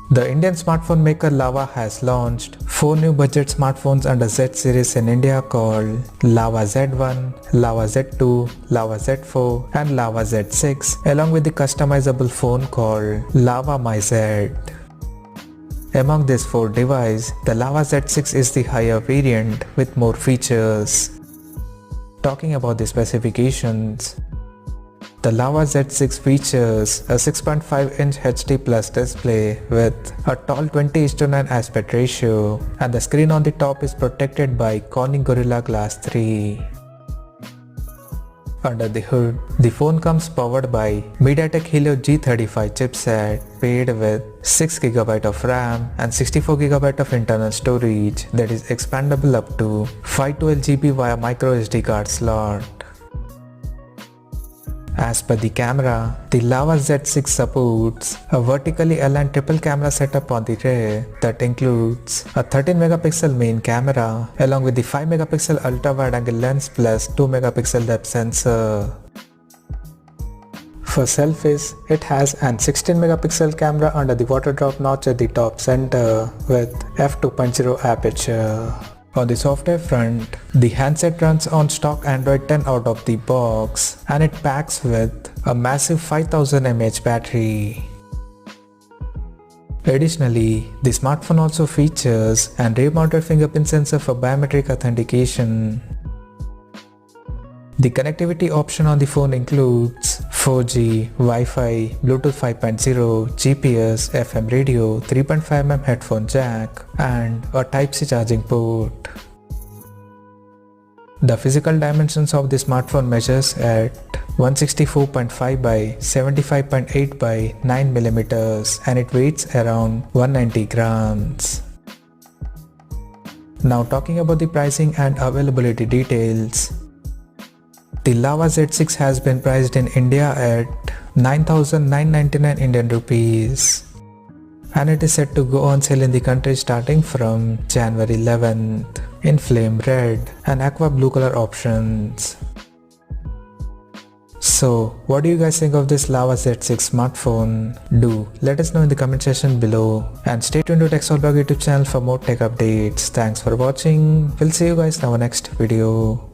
The Indian smartphone maker Lava has launched 4 new budget smartphones under Z series in India called Lava Z1, Lava Z2, Lava Z4 and Lava Z6 along with the customizable phone called Lava MyZ. Among these 4 devices, the Lava Z6 is the higher variant with more features. Talking about the specifications, the Lava Z6 features a 6.5-inch HD Plus display with a tall 20:9 aspect ratio, and the screen on the top is protected by Corning Gorilla Glass 3. Under the hood, the phone comes powered by MediaTek Helio G35 chipset paired with 6GB of RAM and 64GB of internal storage that is expandable up to 512GB via microSD card slot. As per the camera, the Lava Z6 supports a vertically aligned triple camera setup on the rear that includes a 13MP main camera along with the 5MP ultra wide angle lens plus 2MP depth sensor. For selfies, it has an 16MP camera under the water drop notch at the top center with f2.0 aperture. On the software front, the handset runs on stock Android 10 out of the box and it packs with a massive 5000 mAh battery. Additionally, the smartphone also features an rear-mounted fingerprint sensor for biometric authentication. The connectivity option on the phone includes 4G, Wi-Fi, Bluetooth 5.0, GPS, FM radio, 3.5mm headphone jack, and a Type-C charging port. The physical dimensions of the smartphone measures at 164.5 by 75.8 by 9mm and it weighs around 190 grams. Now talking about the pricing and availability details. The Lava Z6 has been priced in India at 9,999 Indian rupees and it is set to go on sale in the country starting from January 11th in flame red and aqua blue color options. So what do you guys think of this Lava Z6 smartphone? Do let us know in the comment section below and stay tuned to TechSolve YouTube channel for more tech updates. Thanks for watching. We'll see you guys in our next video.